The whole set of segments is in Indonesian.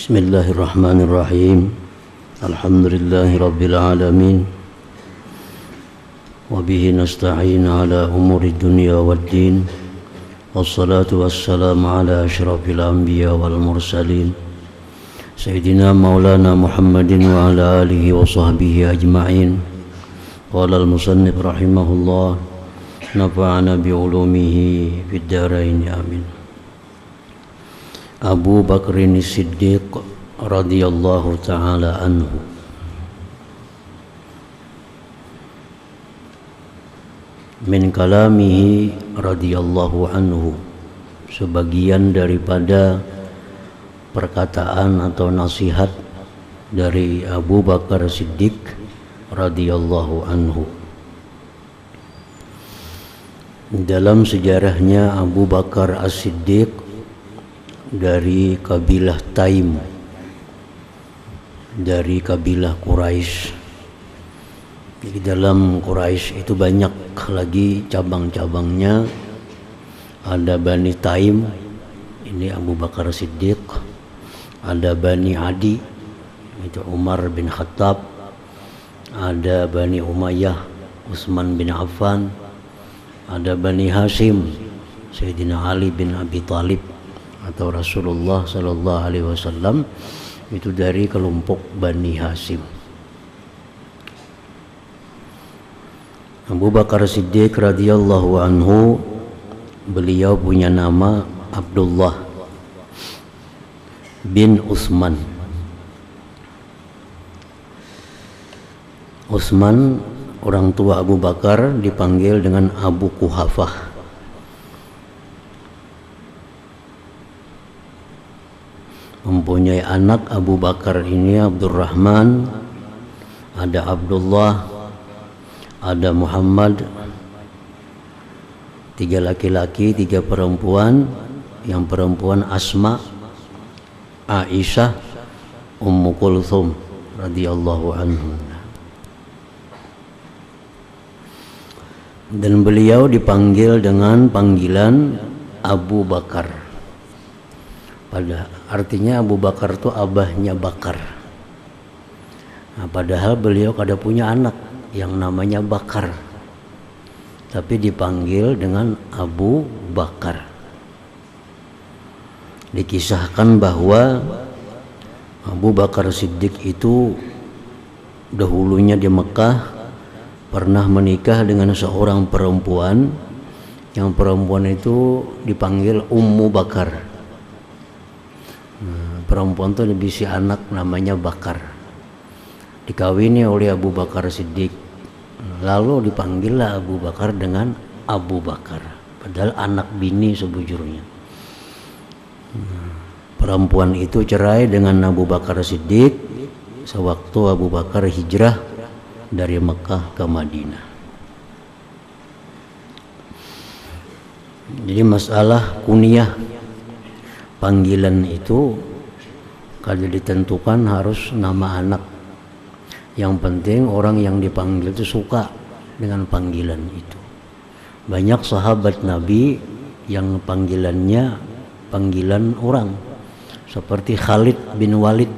Bismillahirrahmanirrahim. Alhamdulillahi rabbil alamin. Wa bihi nasta'in ala umuri dunya waddin. Wassalatu wassalamu ala asyrafil anbiya wal mursalin Sayyidina maulana Muhammadin wa ala alihi wa sahbihi ajma'in. Qala al-musannif rahimahullah, nafa'ana bi'ulumihi fid dharain amin. Abu Bakrin Siddiq radhiyallahu ta'ala anhu. Min kalamihi radhiyallahu anhu, sebagian daripada perkataan atau nasihat dari Abu Bakar Siddiq radhiyallahu anhu. Dalam sejarahnya Abu Bakar As-Siddiq dari kabilah Taim, dari kabilah Quraisy. Jadi dalam Quraisy itu banyak lagi cabang-cabangnya. Ada Bani Taim, ini Abu Bakar Siddiq. Ada Bani Adi, itu Umar bin Khattab. Ada Bani Umayyah, Utsman bin Affan. Ada Bani Hashim, Sayyidina Ali bin Abi Thalib atau Rasulullah sallallahu alaihi wasallam, itu dari kelompok Bani Hashim. Abu Bakar Siddiq radhiyallahu anhu, beliau punya nama Abdullah bin Utsman. Utsman, orang tua Abu Bakar, dipanggil dengan Abu Quhafah. Mempunyai anak Abu Bakar ini Abdurrahman, ada Abdullah, ada Muhammad, 3 laki-laki 3 perempuan. Yang perempuan Asma, Aisyah, Ummu Kulthum radhiyallahu anhu. Dan beliau dipanggil dengan panggilan Abu Bakar. Pada artinya Abu Bakar itu abahnya Bakar. Nah, padahal beliau kada punya anak yang namanya Bakar, tapi dipanggil dengan Abu Bakar. Dikisahkan bahwa Abu Bakar Siddiq itu dahulunya di Mekah pernah menikah dengan seorang perempuan. Yang perempuan itu dipanggil Ummu Bakar. Perempuan itu dibisi anak namanya Bakar, dikawini oleh Abu Bakar Siddiq. Lalu dipanggillah Abu Bakar dengan Abu Bakar, padahal anak bini sebujurnya. Perempuan itu cerai dengan Abu Bakar Siddiq sewaktu Abu Bakar hijrah dari Mekah ke Madinah. Jadi masalah kunyah, panggilan itu kalau ditentukan harus nama anak. Yang penting orang yang dipanggil itu suka dengan panggilan itu. Banyak sahabat Nabi yang panggilannya panggilan orang, seperti Khalid bin Walid,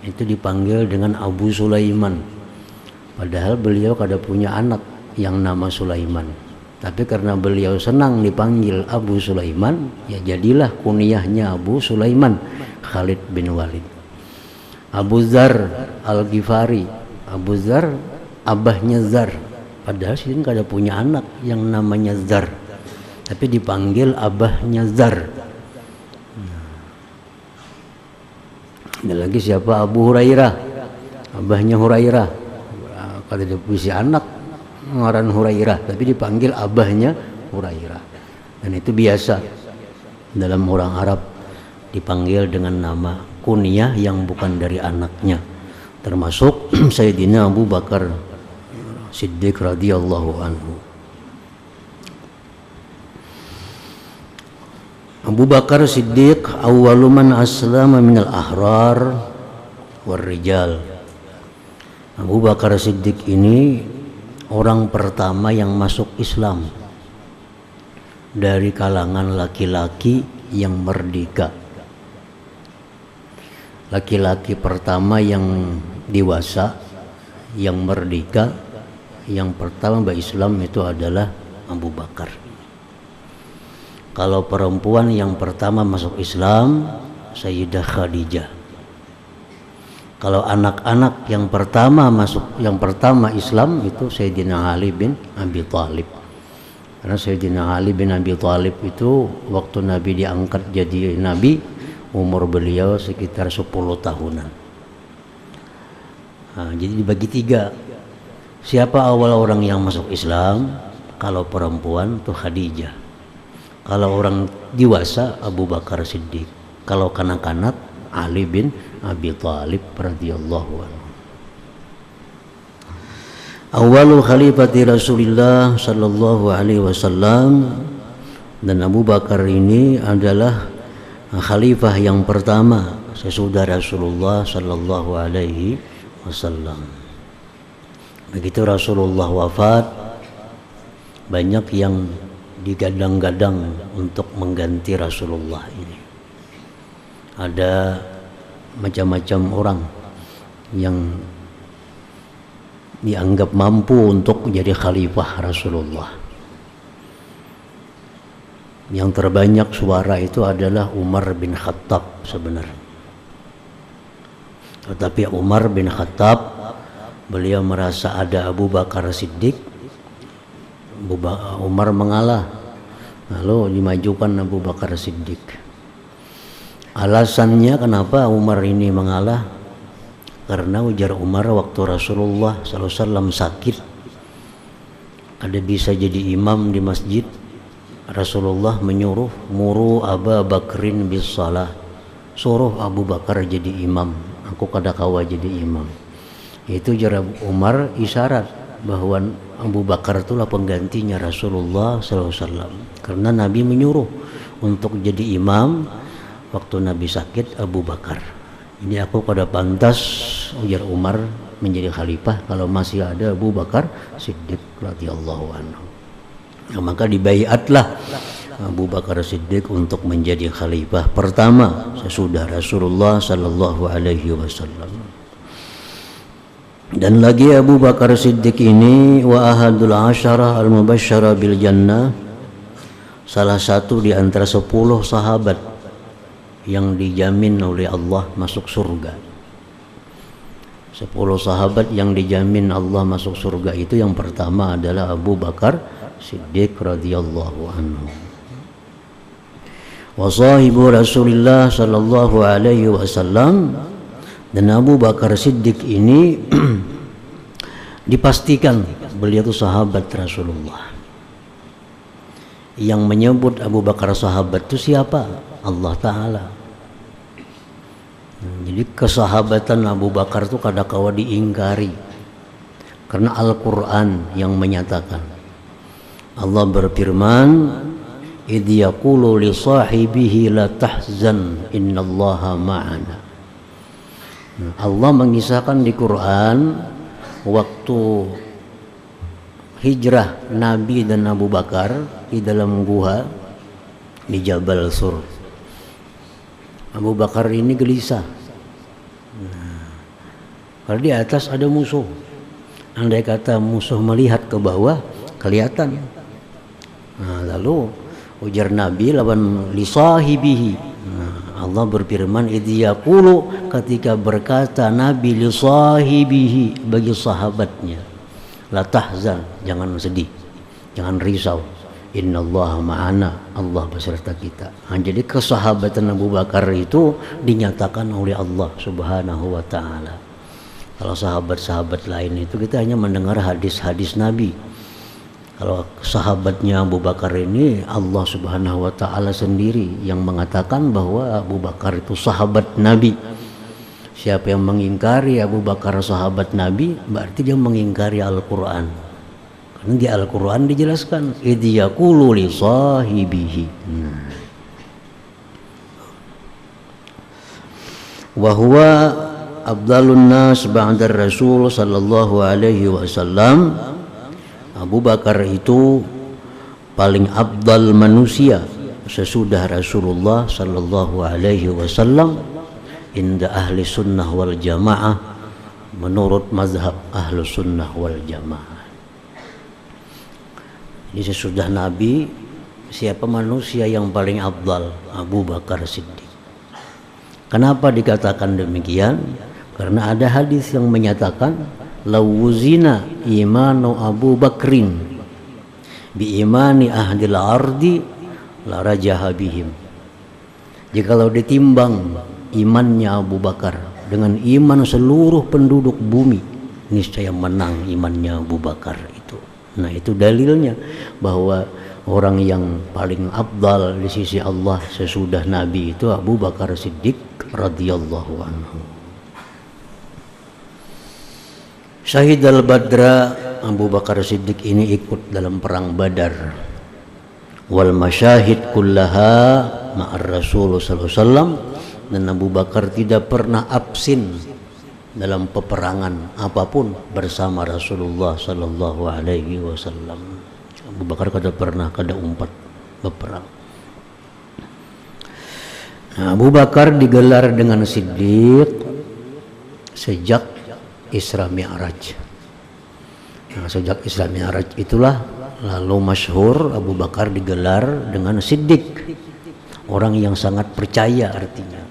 itu dipanggil dengan Abu Sulaiman, padahal beliau kada punya anak yang nama Sulaiman. Tapi karena beliau senang dipanggil Abu Sulaiman, ya jadilah kunyahnya Abu Sulaiman, Khalid bin Walid. Abu Dzar Al-Ghifari, Abu Dzar abahnya Dzar, padahal sini kada punya anak yang namanya Dzar, tapi dipanggil abahnya Dzar. Ada lagi siapa? Abu Hurairah, abahnya Hurairah, kada punya anak ngaran Hurairah, tapi dipanggil abahnya Hurairah. Dan itu biasa dalam orang Arab, dipanggil dengan nama kunyah yang bukan dari anaknya, termasuk Sayyidina Abu Bakar Siddiq radhiyallahu anhu. Abu Bakar Siddiq awwalu man aslama minal ahrar war rijal. Abu Bakar Siddiq ini orang pertama yang masuk Islam dari kalangan laki-laki yang merdeka. laki-laki pertama yang dewasa, yang merdeka, yang pertama berislam itu adalah Abu Bakar. Kalau perempuan yang pertama masuk Islam, Sayyidah Khadijah. Kalau anak-anak yang pertama Islam itu Sayyidina Ali bin Abi Thalib. Karena Sayyidina Ali bin Abi Thalib itu waktu Nabi diangkat jadi Nabi, umur beliau sekitar 10 tahunan. Nah, jadi dibagi 3. Siapa awal orang yang masuk Islam? Kalau perempuan itu Khadijah. Kalau orang dewasa Abu Bakar Siddiq. Kalau kanak-kanak Ali bin Abi Thalib radhiyallahu anhu. Awwalu khalifati Rasulillah sallallahu alaihi wasallam, dan Abu Bakar ini adalah khalifah yang pertama sesudah Rasulullah sallallahu alaihi wasallam. Begitu Rasulullah wafat, banyak yang digadang-gadang untuk mengganti Rasulullah ini. Ada macam-macam orang yang dianggap mampu untuk menjadi khalifah Rasulullah. Yang terbanyak suara itu adalah Umar bin Khattab sebenarnya. Tetapi Umar bin Khattab, beliau merasa ada Abu Bakar Siddiq, Umar mengalah, lalu dimajukan Abu Bakar Siddiq. Alasannya kenapa Umar ini mengalah? Karena ujar Umar, waktu Rasulullah SAW sakit, ada bisa jadi imam di masjid, Rasulullah menyuruh, muru Abu Bakrin bis salah, suruh Abu Bakar jadi imam, aku kada kawa jadi imam. Itu ujar Umar isyarat bahwa Abu Bakar itulah penggantinya Rasulullah SAW. Karena Nabi menyuruh untuk jadi imam waktu Nabi sakit, Abu Bakar. Ini aku kada pantas, ujar Umar, menjadi khalifah kalau masih ada Abu Bakar Siddiq radhiyallahu anhu. Nah, maka dibaiatlah Abu Bakar Siddiq untuk menjadi khalifah pertama sesudah Rasulullah sallallahu alaihi wasallam. Dan lagi Abu Bakar Siddiq ini wa ahadul asyarah al-mubasysyara bil jannah, salah satu di antara 10 sahabat yang dijamin oleh Allah masuk surga. 10 sahabat yang dijamin Allah masuk surga itu yang pertama adalah Abu Bakar Siddiq radhiyallahu anhu. Wa sahibu Rasulillah sallallahu alaihi wasallam, dan Abu Bakar Siddiq ini dipastikan beliau itu sahabat Rasulullah. Yang menyebut Abu Bakar sahabat itu siapa? Allah Ta'ala. Jadi kesahabatan Abu Bakar itu kadakawa diingkari, karena Al-Quran yang menyatakan. Allah berfirman, idh yaqulu li sahibihi la tahzan innallaha ma'ana. Allah mengisahkan di Quran waktu hijrah Nabi dan Abu Bakar di dalam gua di Jabal Sur. Abu Bakar ini gelisah. Kalau di atas ada musuh, andai kata musuh melihat ke bawah kelihatan. Lalu ujar Nabi lawan li sahibihi. Allah berfirman idh yaqulu, ketika berkata Nabi li sahibihi, bagi sahabatnya, la tahzan, jangan sedih, jangan risau, innallaha ma'ana, Allah beserta kita. Jadi kesahabatan Abu Bakar itu dinyatakan oleh Allah Subhanahu wa ta'ala. Kalau sahabat-sahabat lain itu kita hanya mendengar hadis-hadis Nabi. Kalau sahabatnya Abu Bakar ini Allah Subhanahu wa ta'ala sendiri yang mengatakan bahwa Abu Bakar itu sahabat Nabi. Siapa yang mengingkari Abu Bakar sahabat Nabi, berarti dia mengingkari Al-Quran. Karena di Al-Quran dijelaskan idh yaqulu li sahibihi wa huwa afdalun nas ba'da Rasul sallallahu alaihi wasallam. Abu Bakar itu paling afdal manusia sesudah Rasulullah sallallahu alaihi wasallam. inda ahli sunnah wal jamaah, menurut mazhab ahlu sunnah wal jamaah. Jadi sesudah Nabi, siapa manusia yang paling afdal? Abu Bakar Siddiq. Kenapa dikatakan demikian? Karena ada hadis yang menyatakan lawuzina imanu Abu Bakrin bi imani ahdil ardi la rajaha bihim. Jikalau ditimbang imannya Abu Bakar dengan iman seluruh penduduk bumi, niscaya menang imannya Abu Bakar itu. Nah, itu dalilnya bahwa orang yang paling afdal di sisi Allah sesudah Nabi itu Abu Bakar Siddiq radhiyallahu anhu. Syahid al-Badra, Abu Bakar Siddiq ini ikut dalam perang Badar. Wal masyahid kullaha ma'ar Rasul sallallahu alaihi wasallam, dan Abu Bakar tidak pernah absen dalam peperangan apapun bersama Rasulullah sallallahu alaihi wasallam. Abu Bakar kada pernah kada umpat berperang. Nah, Abu Bakar digelar dengan Siddiq sejak Isra Mi'raj. Nah, sejak Isra Mi'raj itulah lalu masyhur Abu Bakar digelar dengan Siddiq, orang yang sangat percaya artinya.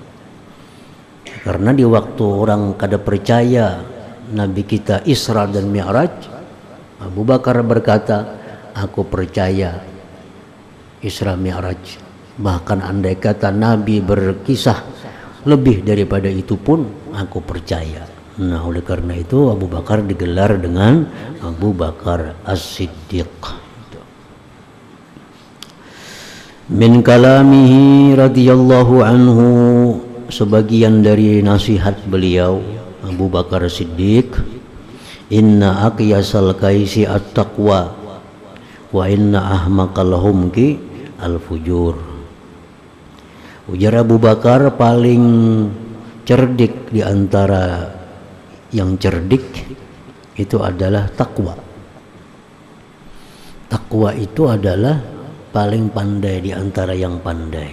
Karena di waktu orang kada percaya Nabi kita Isra dan Mi'raj, Abu Bakar berkata, aku percaya Isra Mi'raj. Bahkan andai kata Nabi berkisah lebih daripada itu pun aku percaya. Nah, oleh karena itu Abu Bakar digelar dengan Abu Bakar As-Siddiq. Min kalamihi radhiyallahu anhu, sebagian dari nasihat beliau Abu Bakar Siddiq, inna aqyasal kaisi at-taqwa wa inna ahmaqal humki al-fujur. Ujar Abu Bakar, paling cerdik di antara yang cerdik itu adalah takwa. Takwa itu adalah paling pandai di antara yang pandai.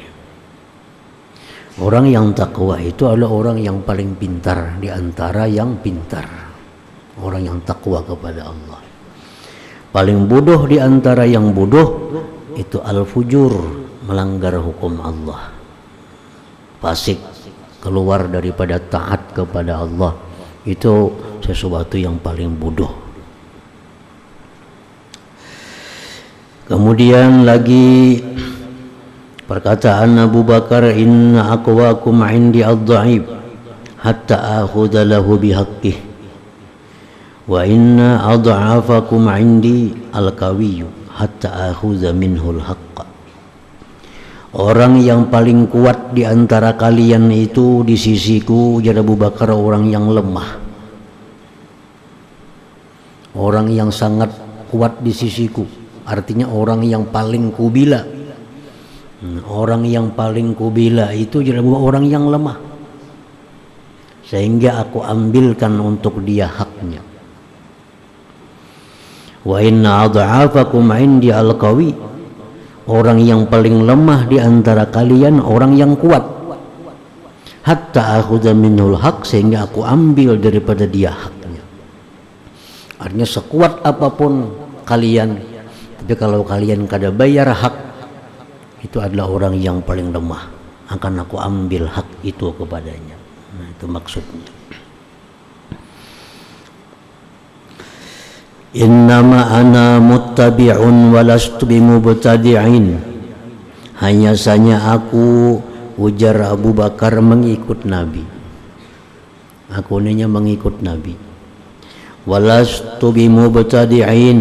Orang yang takwa itu adalah orang yang paling pintar di antara yang pintar. Orang yang takwa kepada Allah. Paling bodoh di antara yang bodoh itu al-fujur, melanggar hukum Allah. Fasik, keluar daripada taat kepada Allah. Itu sesuatu yang paling bodoh. Kemudian lagi perkataan Abu Bakar, inna aqwakum indi ad-dha'if hatta akhudha lahu bihaqqih wa inna ad'afakum indi al-qawiyyu hatta akhudha minhu al-haqq. Orang yang paling kuat di antara kalian itu di sisiku, ujar Abu Bakar, orang yang lemah. Orang yang sangat kuat di sisiku, artinya orang yang paling kubila. Orang yang paling kubila itu ujar Abu Bakar, orang yang lemah. Sehingga aku ambilkan untuk dia haknya. Wa inna ad'afakum 'indi al-qawi. Orang yang paling lemah di antara kalian orang yang kuat. Hatta akhudha minhul haq, sehingga aku ambil daripada dia haknya. Artinya sekuat apapun kalian, tapi kalau kalian kada bayar hak, itu adalah orang yang paling lemah. Akan aku ambil hak itu kepadanya. Nah, itu maksudnya. Innama ana muttabi'un walastu bimubtadi'in. Hanya saja aku, ujar Abu Bakar, mengikut Nabi. Aku ini mengikut Nabi. Walastu bimubtadi'in,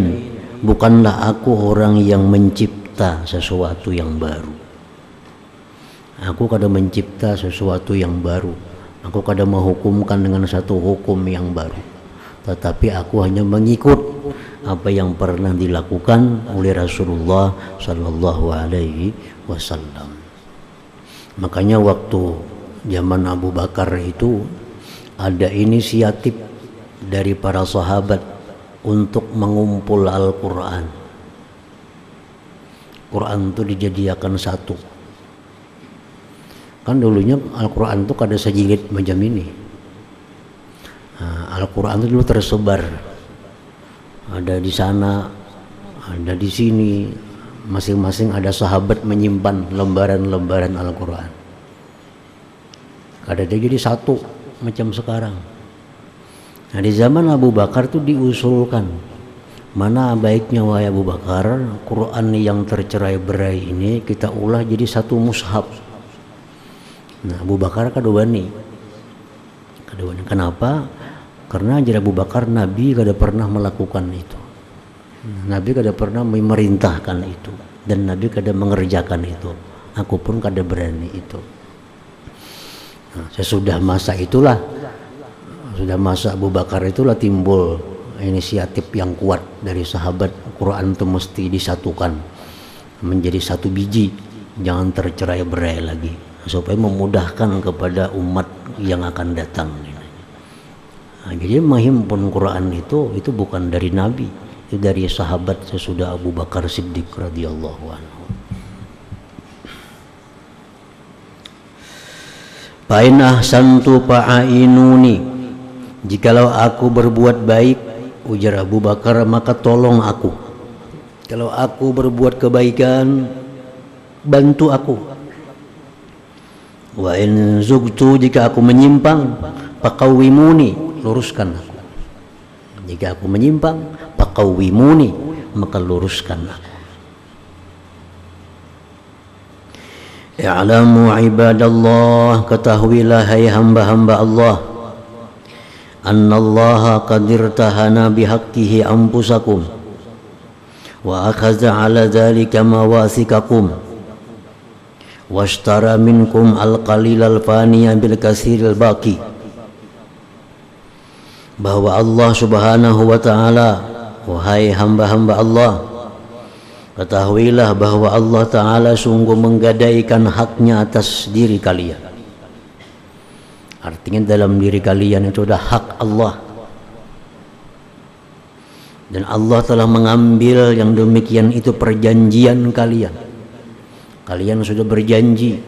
bukanlah aku orang yang mencipta sesuatu yang baru. Aku kada mencipta sesuatu yang baru. Aku kada menghukumkan dengan satu hukum yang baru. Tetapi aku hanya mengikut apa yang pernah dilakukan oleh Rasulullah sallallahu alaihi wasallam. Makanya waktu zaman Abu Bakar itu ada inisiatif dari para sahabat untuk mengumpul Al-Quran. Quran itu dijadikan satu. Kan dulunya Al-Quran itu kada sejilid macam ini. Nah, Al-Quran itu dulu tersebar, ada di sana, ada di sini, masing-masing ada sahabat menyimpan lembaran-lembaran Al-Quran. Kada ada jadi satu macam sekarang. Nah, di zaman Abu Bakar itu diusulkan, mana baiknya wahai Abu Bakar, Quran yang tercerai-berai ini kita ulah jadi satu mushaf. Nah, Abu Bakar kadobani. Kenapa? Karena jadi Abu Bakar Nabi kada pernah melakukan itu. Nabi kada pernah memerintahkan itu, dan Nabi kada mengerjakan itu. Aku pun kada berani itu. Nah, sesudah masa itulah, sudah masa Abu Bakar itulah timbul inisiatif yang kuat dari sahabat, Quran itu mesti disatukan menjadi satu biji, jangan tercerai-berai lagi, supaya memudahkan kepada umat yang akan datang. Nah, jadi menghimpun Quran itu bukan dari Nabi, itu dari sahabat sesudah Abu Bakar Siddiq radhiyallahu anhu. Fa in ahsantu fa'inuni, jikalau aku berbuat baik, ujar Abu Bakar, maka tolong aku. Kalau aku berbuat kebaikan, bantu aku. Wa in zugtu, jika aku menyimpang, faqawwimuni, luruskan aku. Jika aku menyimpang, faqawwimuni, maka luruskan aku. I'lamu ibadallah, ketahuilah hai hamba-hamba Allah, annallaha qad irtahana bihaqqihi anfusakum wa akhadha ala dhalika mawasikakum washtara minkum al-qalil al-faniya bil katsir al-baqi. Bahwa Allah subhanahu wa ta'ala, wahai hamba-hamba Allah, ketahuilah bahwa Allah ta'ala sungguh menggadaikan haknya atas diri kalian. Artinya dalam diri kalian itu ada hak Allah, dan Allah telah mengambil yang demikian itu perjanjian kalian. Kalian sudah berjanji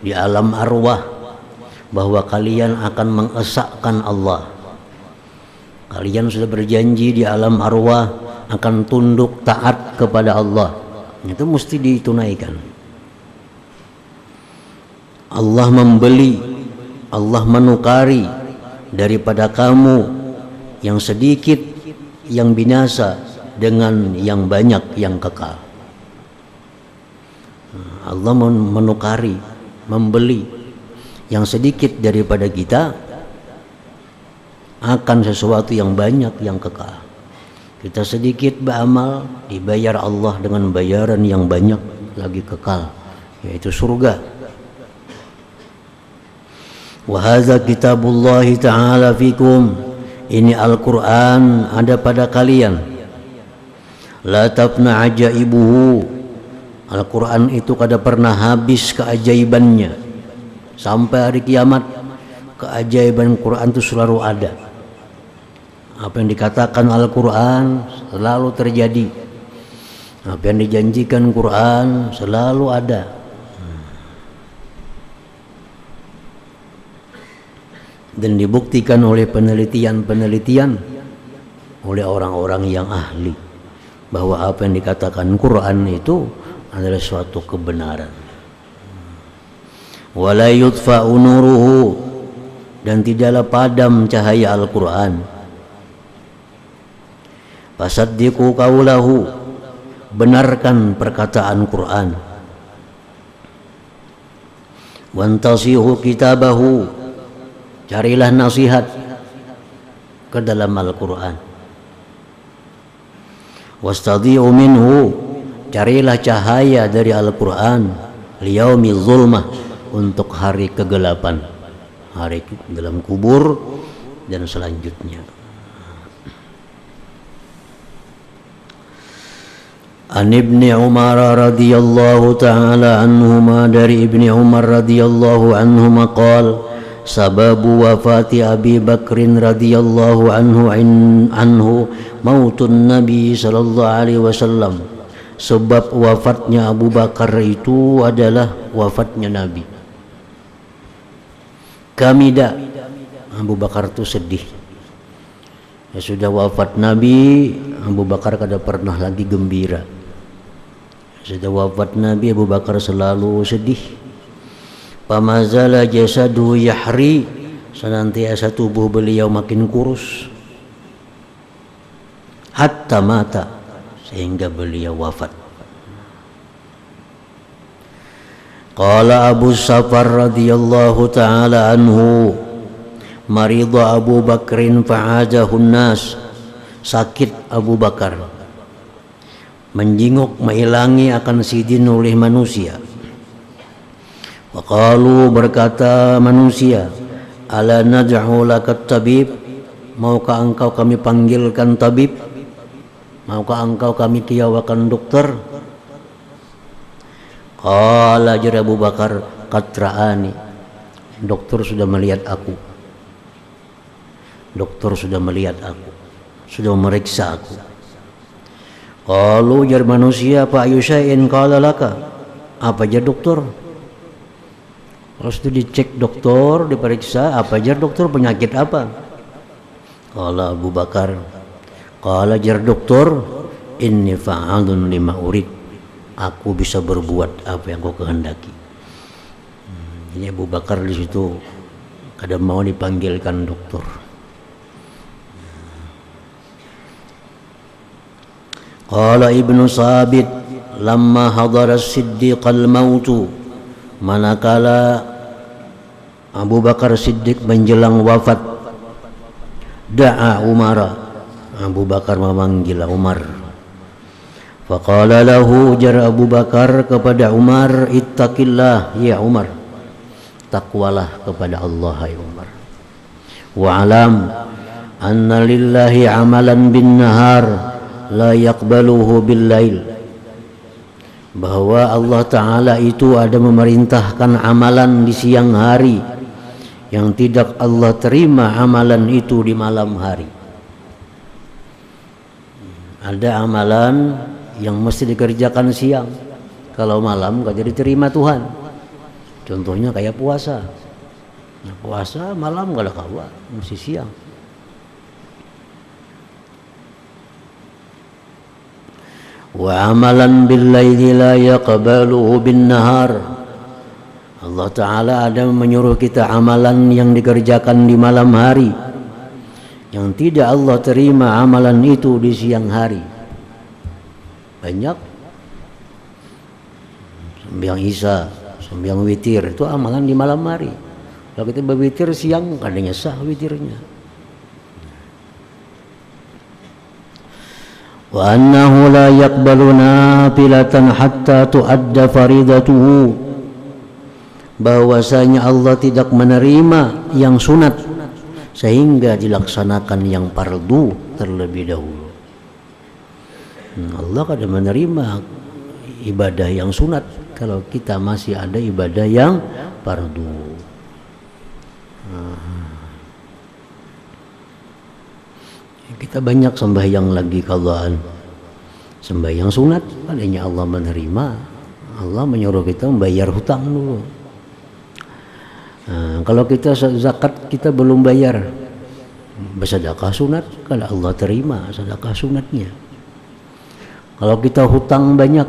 di alam arwah bahwa kalian akan mengesahkan Allah. Kalian sudah berjanji di alam arwah akan tunduk taat kepada Allah. Itu mesti ditunaikan. Allah membeli, Allah menukari daripada kamu yang sedikit yang binasa dengan yang banyak yang kekal. Allah menukari, membeli yang sedikit daripada kita akan sesuatu yang banyak yang kekal. Kita sedikit beramal, dibayar Allah dengan bayaran yang banyak lagi kekal, yaitu surga. Wa hadza kitabullahi ta'ala fikum, ini Al-Quran ada pada kalian. La tafna ajaibuhu, Al-Quran itu kada pernah habis keajaibannya sampai hari kiamat. Keajaiban Quran itu selalu ada. Apa yang dikatakan Al-Quran selalu terjadi. Apa yang dijanjikan Quran selalu ada. Dan dibuktikan oleh penelitian-penelitian oleh orang-orang yang ahli bahwa apa yang dikatakan Quran itu adalah suatu kebenaran. Wala yudfa'u nuruhu, dan tidaklah padam cahaya Al-Quran. Fasaddiqu qawlahu, benarkan perkataan Quran. Wantasihu kitabahu, carilah nasihat ke dalam Al-Quran. Wastadhi'u minhu, carilah cahaya dari Al-Quran. Liyaumil zulmah, untuk hari kegelapan, hari dalam kubur dan selanjutnya. An Ibni Umar radhiyallahu ta'ala anhuma, dari Ibni Umar radhiyallahu anhuma qala, sababu wafati Abi Bakrin radhiyallahu anhu mautun Nabi sallallahu alaihi wasallam, sebab wafatnya Abu Bakar itu adalah wafatnya Nabi. Kamida, Abu Bakar itu sedih. Ya sudah wafat Nabi, Abu Bakar kada pernah lagi gembira. Sudah wafat Nabi, Abu Bakar selalu sedih. Pamazala jasadu yahri, senantiasa tubuh beliau makin kurus. Hatta mata, sehingga beliau wafat. Qala Abu Safar radhiyallahu ta'ala anhu, marida Abu Bakrin fa'adahun nas, sakit Abu Bakar, menjinguk menghilangi akan sidin oleh manusia. Waqalu, berkata manusia, ala nad'u lakat tabib, maukah engkau kami panggilkan tabib, maukah engkau kami kiyawakan dokter? Qala, jar Abu Bakar, qad ra'ani, dokter sudah melihat aku. Dokter sudah melihat aku, sudah memeriksa aku. Qalu, jar manusia, fa ayu syai'in qala laka, apa jar dokter? Kalau sudah dicek dokter, diperiksa, apa jar dokter, penyakit apa? Qala Abu Bakar, qala jar dokter, inni fa'alun lima urid, aku bisa berbuat apa yang kau kehendaki. Ini Abu Bakar di situ kadang mau dipanggilkan dokter. Qala Ibnu Sabit, lamma hadara Siddiq al-mautu, manakala Abu Bakar Siddiq menjelang wafat, da'a Umar, Abu Bakar memanggil Umar. Faqala lahu, jar Abu Bakar kepada Umar, ittaqillah ya Umar, takwalah kepada Allah ya Umar. Wa alam anna lillahi amalan bin nahar la yaqbaluhu bil lail, bahwa Allah Ta'ala itu ada memerintahkan amalan di siang hari yang tidak Allah terima amalan itu di malam hari. Ada amalan yang mesti dikerjakan siang, kalau malam gak jadi terima Tuhan. Contohnya kayak puasa. Nah, puasa malam gak ada kawa, mesti siang. Wa amalan bil laili la yaqbaluhu bin nahar, Allah Ta'ala ada menyuruh kita amalan yang dikerjakan di malam hari yang tidak Allah terima amalan itu di siang hari. Banyak sembahyang isya, sembahyang witir, itu amalan di malam hari. Kalau kita berwitir siang kadangnya sah witirnya. Wa annahu la yaqbalu nafilatan hatta tu'adda faridatuhu, bahwasanya Allah tidak menerima yang sunat sehingga dilaksanakan yang fardu terlebih dahulu. Allah kadang menerima ibadah yang sunat kalau kita masih ada ibadah yang fardu. Kita banyak sembahyang lagi qadaan, sembahyang sunat, adanya Allah menerima. Allah menyuruh kita membayar hutang dulu. Kalau kita zakat kita belum bayar, bersedekah sunat, kalau Allah terima sedekah sunatnya. Kalau kita hutang banyak,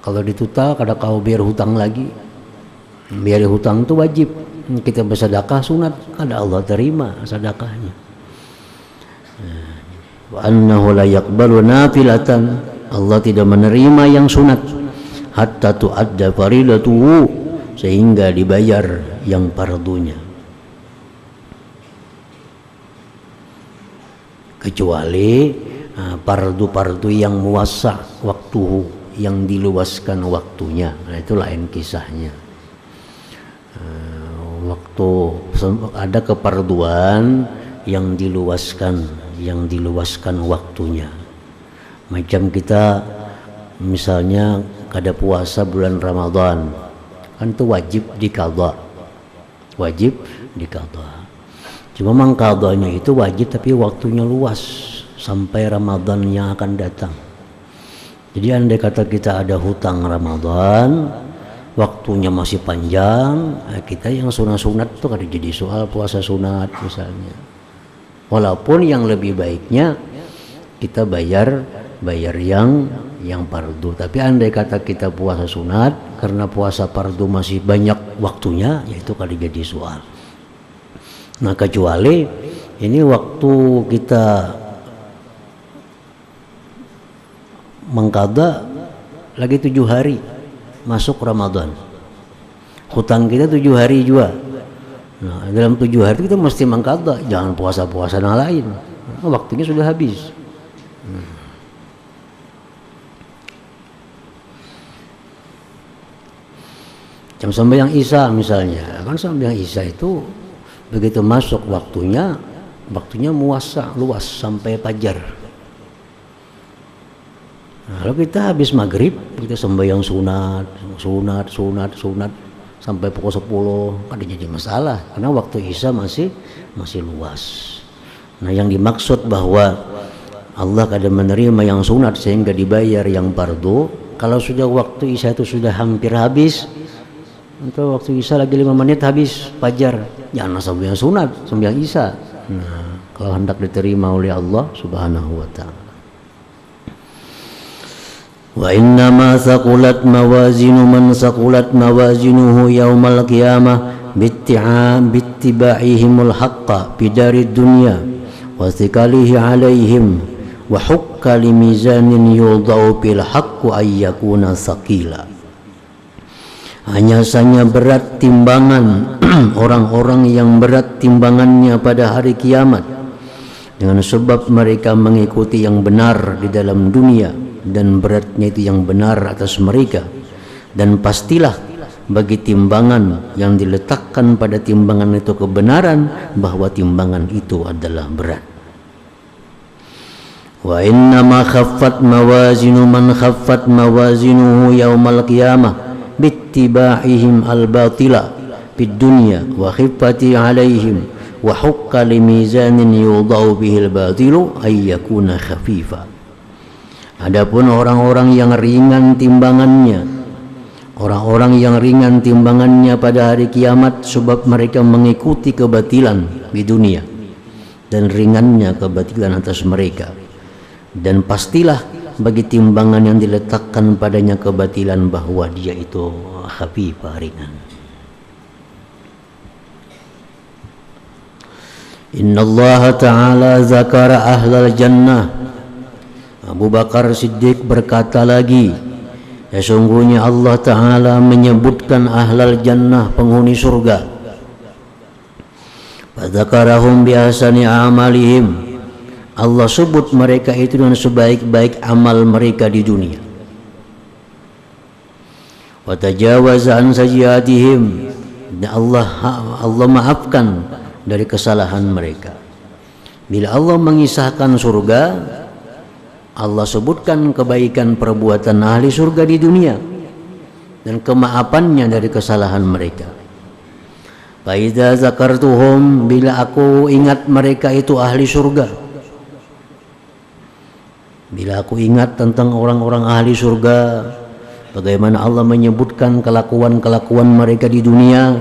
kalau dituta kada kau biar hutang lagi, biar hutang itu wajib. Kita bersedekah sunat, kada Allah terima sedekahnya. Wa annahu la yaqbalu nafilatan, Allah tidak menerima yang sunat hatta tu'adda faridatuhu, sehingga dibayar yang fardunya. Kecuali fardu-fardu yang muwassa' waktuhu, yang diluaskan waktunya. Nah, itu lain kisahnya. Waktu ada kefarduan yang diluaskan waktunya. Macam kita misalnya kada puasa bulan Ramadan, kan itu wajib diqadha. Cuma memang qadhanya itu wajib tapi waktunya luas sampai Ramadan yang akan datang. Jadi andai kata kita ada hutang Ramadan, waktunya masih panjang, kita yang sunat-sunat itu kan jadi soal puasa sunat misalnya. Walaupun yang lebih baiknya kita bayar yang fardu. Tapi andai kata kita puasa sunat karena puasa fardu masih banyak waktunya, yaitu kali jadi soal. Nah, kecuali ini waktu kita mengqadha lagi 7 hari masuk Ramadan, hutang kita 7 hari juga. Nah, dalam 7 hari kita mesti mengqadha, jangan puasa-puasa yang lain. Nah, waktunya sudah habis. Jam sembahyang Isya misalnya, kan sembahyang Isya itu begitu masuk waktunya luas sampai fajar. Nah, kalau kita habis maghrib, kita sembahyang sunat sampai pukul 10, kan jadi masalah karena waktu Isya masih luas. Nah, yang dimaksud bahwa Allah kadang menerima yang sunat sehingga dibayar yang fardu, kalau sudah waktu Isya itu sudah hampir habis, untuk waktu Isya lagi 5 menit habis fajar, jangan sembahyang sunat, sembahyang Isya. Nah, kalau hendak diterima oleh Allah Subhanahu wa taala. Wa inna ma thaqulat mawazinu man thaqulat mawazinuhu yaumal qiyamah bittiba'ihimul haqqa bidarid dunya wa thiqalihi alaihim wa hukka limizanin yudau bil haqqu ayyakuna thaqila. Hanya saja berat timbangan orang-orang yang berat timbangannya pada hari kiamat dengan sebab mereka mengikuti yang benar di dalam dunia, dan beratnya itu yang benar atas mereka. Dan pastilah bagi timbangan yang diletakkan pada timbangan itu kebenaran, bahwa timbangan itu adalah berat. Wa inna ma khaffat mawazinu man khaffat mawazinuhu yaumal qiyamah bittiba'ihim al-batila fid dunya wa khiffati 'alaihim wa hukka limizanin yudau bihil batilu ayyakuna khafifa. Adapun orang-orang yang ringan timbangannya, pada hari kiamat sebab mereka mengikuti kebatilan di dunia, dan ringannya kebatilan atas mereka. Dan pastilah bagi timbangan yang diletakkan padanya kebatilan bahwa dia itu khafifah, ringan. Inna Allah Ta'ala zakara ahlal jannah. Abu Bakar Siddiq berkata lagi, sesungguhnya Allah Ta'ala menyebutkan ahlal jannah, penghuni surga. Fadzakarahum biahsani amalihim. Allah sebut mereka itu dengan sebaik-baik amal mereka di dunia. Wa tajawaza an sayyiatihim. Dan Allah maafkan dari kesalahan mereka. Bila Allah mengisahkan surga, Allah sebutkan kebaikan perbuatan ahli surga di dunia dan kemaafannya dari kesalahan mereka. Fa idza zakartuhum, bila aku ingat mereka itu ahli surga, bila aku ingat tentang orang-orang ahli surga, bagaimana Allah menyebutkan kelakuan-kelakuan mereka di dunia,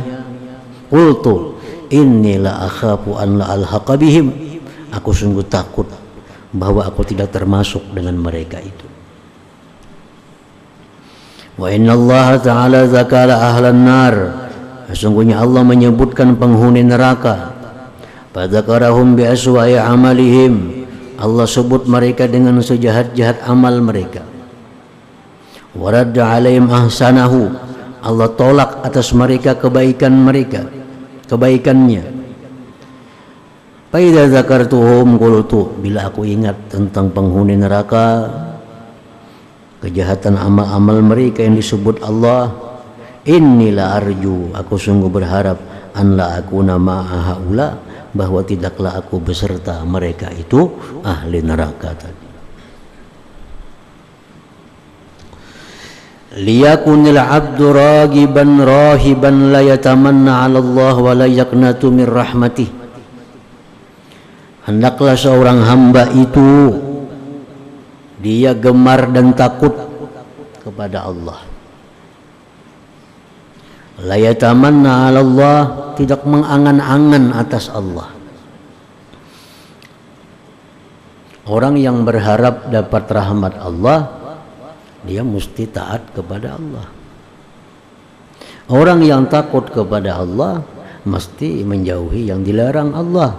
qultu inni la akhafu an la alhaqa bihim, aku sungguh takut bahwa aku tidak termasuk dengan mereka itu. Wa inna Allah Ta'ala zakara ahlan nar, sesungguhnya Allah menyebutkan penghuni neraka. Fadzakarahum bi aswa'i amalihim, Allah sebut mereka dengan sejahat-jahat amal mereka. Waradda alaihim ahsanahu, Allah tolak atas mereka kebaikannya. Fa idza zakartuhum qultu, bila aku ingat tentang penghuni neraka, kejahatan amal-amal mereka yang disebut Allah, innila arju, aku sungguh berharap an la akuna ma'a haula, bahwa tidaklah aku beserta mereka itu ahli neraka tadi. Liyakunil abdu ragiban rahiban la yatamanna 'ala Allah wa la yaqnatu min rahmatih. Hendaklah seorang hamba itu dia gemar dan takut kepada Allah. La yatamanna 'ala Allah, tidak mengangan-angan atas Allah. Orang yang berharap dapat rahmat Allah, dia mesti taat kepada Allah. Orang yang takut kepada Allah mesti menjauhi yang dilarang Allah.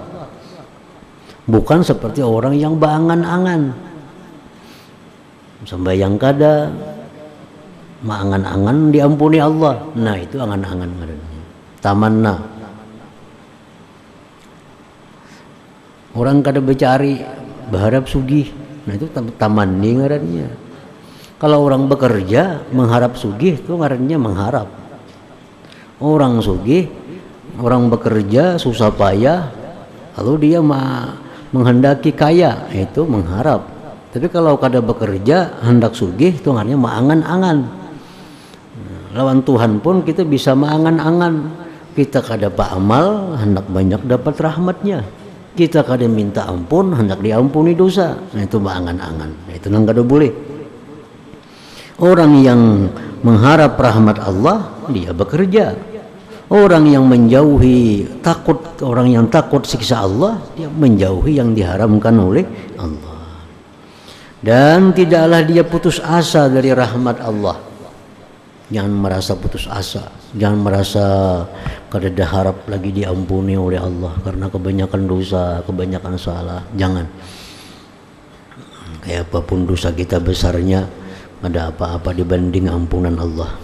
Bukan seperti orang yang berangan-angan, sembahyang kada, mengangan-angan diampuni Allah. Nah, itu angan-angan ngarannya. Tamanna. Orang kada bercari, berharap sugih. Nah, itu tamanni ngarannya. Kalau orang bekerja mengharap sugih, itu ngarannya mengharap. Orang sugih, orang bekerja susah payah, lalu dia menghendaki kaya, itu mengharap. Tapi kalau kada bekerja hendak sugih, itu ngarannya mengangan-angan. Lawan Tuhan pun kita bisa mengangan-angan. Kita kada beramal hendak banyak dapat rahmatnya. Kita kada minta ampun hendak diampuni dosa. Nah, itu mengangan-angan. Nah, itu nang kada boleh. Orang yang mengharap rahmat Allah, dia bekerja. Orang yang menjauhi takut, orang yang takut siksa Allah, dia menjauhi yang diharamkan oleh Allah. Dan tidaklah dia putus asa dari rahmat Allah. Jangan merasa putus asa, jangan merasa kada ada harap lagi diampuni oleh Allah karena kebanyakan dosa, kebanyakan salah. Jangan. Kayak apapun dosa kita besarnya, ada apa-apa dibanding ampunan Allah.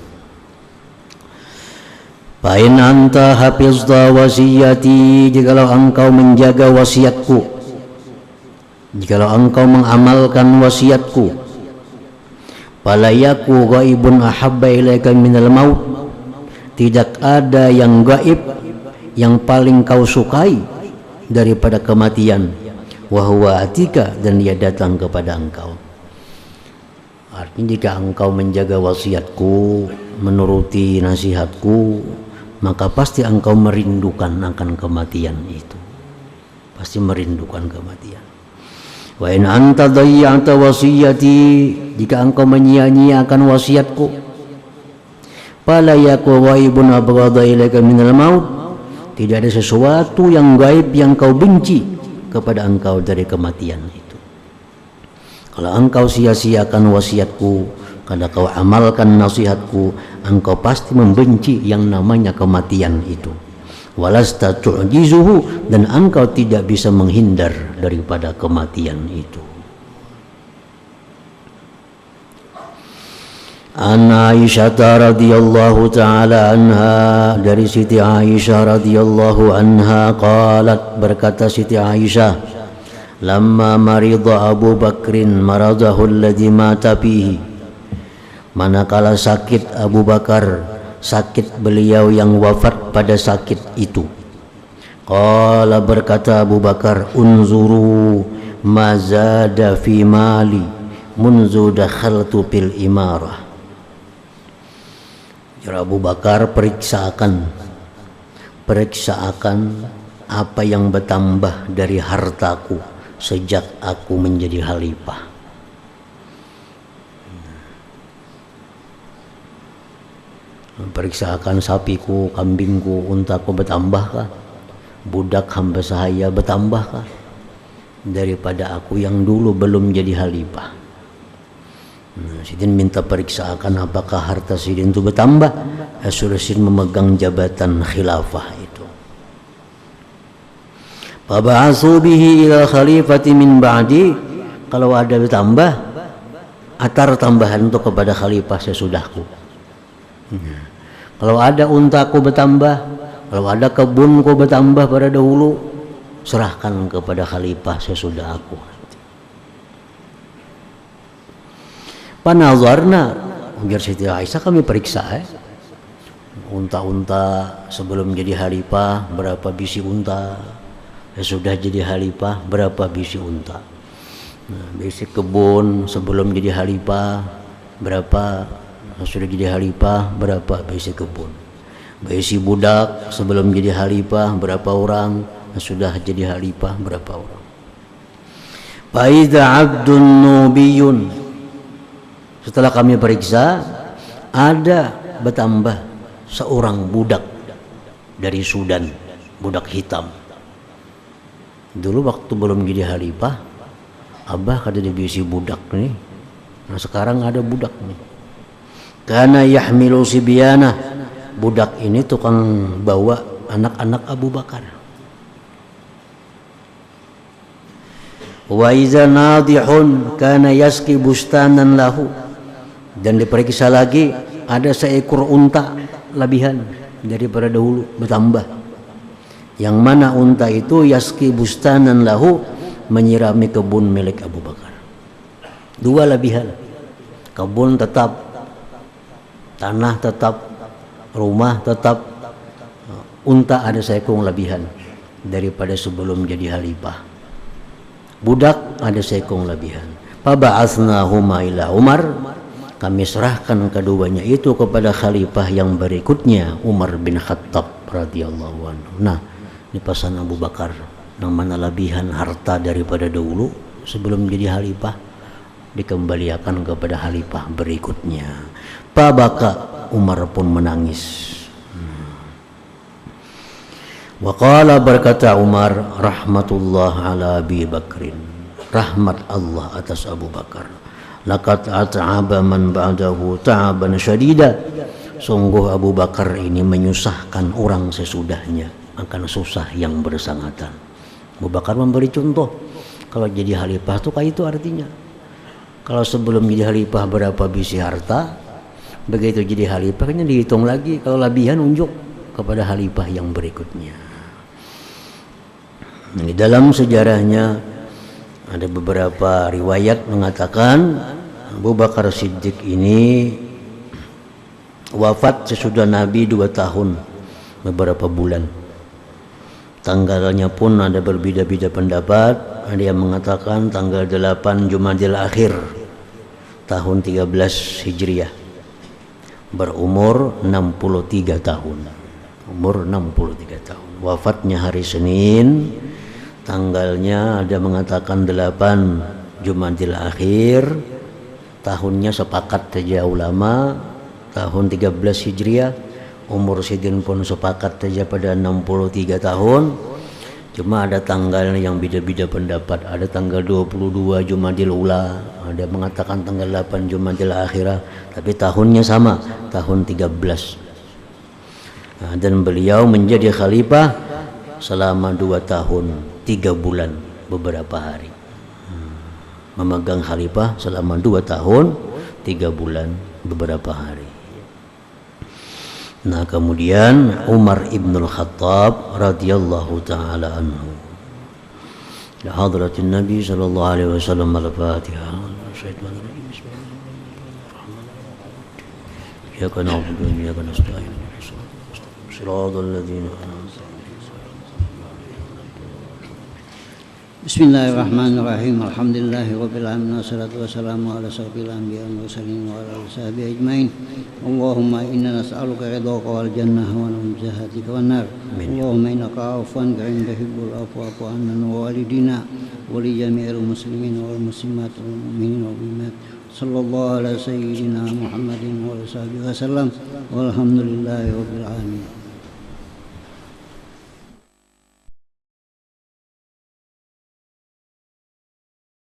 Fa in anta hafizta wasiyati, jikalau engkau menjaga wasiatku, jikalau engkau mengamalkan wasiatku, fala yaku ghaibun ahabba ilaika minal maut, tidak ada yang gaib yang paling kau sukai daripada kematian, wa huwa atika, dan dia datang kepada engkau. Artinya jika engkau menjaga wasiatku, menuruti nasihatku, maka pasti engkau merindukan akan kematian itu. Pasti merindukan kematian. Wa in anta dhayya'ta wasiyati, jika engkau menyia-nyiakan wasiatku, fala yaku ghaibun abghadha ilaika minal maut, tidak ada sesuatu yang gaib yang kau benci kepada engkau dari kematian itu. Kalau engkau sia-siakan wasiatku, kalau kau amalkan nasihatku, engkau pasti membenci yang namanya kematian itu. Walasta tu'jizuhu, dan engkau tidak bisa menghindar daripada kematian itu. An Aisyah radhiyallahu taala anha, dari Siti Aisyah radhiyallahu anha, qalat, berkata Siti Aisyah, lamma marida Abu Bakrin maradahu alladhi mata fihi, manakala sakit Abu Bakar, sakit beliau yang wafat pada sakit itu. Qala, berkata Abu Bakar, unzuru ma zada fi mali munzu dakhaltu fil imarah. Ya Abu Bakar, periksakan apa yang bertambah dari hartaku sejak aku menjadi khalifah. Periksakan sapiku, kambingku, untaku bertambahkah? Budak hamba sahaya bertambahkah daripada aku yang dulu belum jadi khalifah? Sidin minta periksakan apakah harta Sidin itu bertambah sudah Sidin memegang jabatan khilafah itu. Faba'atsu bihi ila khalifati min ba'di, kalau ada bertambah, atar tambahan untuk kepada khalifah sesudahku. Kalau ada untaku bertambah, kalau ada kebunku bertambah pada dahulu, serahkan kepada khalifah sesudah aku. Panazarna, biar Siti Aisyah, kami periksa unta-unta sebelum jadi khalifah berapa bisi unta, sudah jadi khalifah berapa bisi unta. Bisi kebun sebelum jadi khalifah berapa, sudah jadi khalifah berapa bisi kebun. Bisi budak sebelum jadi khalifah berapa orang, sudah jadi khalifah berapa orang. Faidza abdun nubiyun, setelah kami periksa ada bertambah seorang budak dari Sudan, budak hitam. Dulu waktu belum jadi khalifah, Abah kada divisi budak nih. Nah sekarang ada budak nih. Kana yahmilu sibyana, budak ini tukang bawa anak-anak Abu Bakar. Wa iza nadihun kana yaski bustanan lahu, dan diperiksa lagi ada seekor unta lebihan daripada dahulu, bertambah, yang mana unta itu yaski bustanan lahu, menyirami kebun milik Abu Bakar. Dua lebihan, kebun tetap, tanah tetap, rumah tetap, unta ada seekor lebihan daripada sebelum jadi khalifah. Budak ada seekor lebihan. Faba'atsnahuma ila Umar, kami serahkan keduanya itu kepada khalifah yang berikutnya, Umar bin Khattab radhiyallahu anhu. Nah, ini pesan Abu Bakar, yang mana lebihan harta daripada dahulu sebelum jadi khalifah dikembalikan kepada khalifah berikutnya. Pabaka, Umar pun menangis. Waqala, berkata Umar, rahmatullah ala Abi Bakrin, rahmat Allah atas Abu Bakar. Laqad at'aba man ba'dahu ta'aban syadida, sungguh Abu Bakar ini menyusahkan orang sesudahnya akan susah yang bersangatan. Abu Bakar memberi contoh, kalau jadi khalifah itu kayak itu artinya. Kalau sebelum jadi khalifah berapa bisi harta, begitu jadi khalifah kan dihitung lagi, kalau lebihan unjuk kepada khalifah yang berikutnya. Di dalam sejarahnya ada beberapa riwayat mengatakan Abu Bakar Siddiq ini wafat sesudah Nabi 2 tahun beberapa bulan. Tanggalnya pun ada berbeda-beda pendapat. Ada yang mengatakan tanggal 8 Jumadil Akhir tahun 13 Hijriah, berumur 63 tahun. Umur 63 tahun. Wafatnya hari Senin, tanggalnya ada mengatakan 8 Jumadil Akhir, tahunnya sepakat saja ulama tahun 13 Hijriah. Umur Sidin pun sepakat saja pada 63 tahun. Cuma ada tanggal yang beda-beda pendapat. Ada tanggal 22 Jumadil Ula, ada mengatakan tanggal 8 Jumadil Akhirah, tapi tahunnya sama, tahun 13. Nah, dan beliau menjadi khalifah selama 2 tahun 3 bulan beberapa hari. Memegang khalifah selama 2 tahun 3 bulan beberapa hari. Nah, kemudian Umar ibn Khattab radhiyallahu ta'ala anhu. La hadratin Nabi sallallahu alaihi wasallam, al-Fatihah. Ya kana na'budu wa iyyaka nasta'in. Shiratal ladzina an'amta 'alaihim. Bismillahirrahmanirrahim. Alhamdulillahirabbil alamin, wassalatu wassalamu ala asyrofil anbiya'i wal mursalin wa ala alihi washabihi ajmain. Allahumma inna nas'aluka ridhaka wal jannah wa na'udzuka wan nar. Allahumma innaka 'afuwun karim tuhibbul 'afwa fa'fu 'anna wa walidina wa li jami'il muslimin wal muslimat wal mu'minin wal mu'minat. Sallallahu ala sayyidina Muhammadin wa ala sahbihi wasallam. Walhamdulillahirabbil alamin.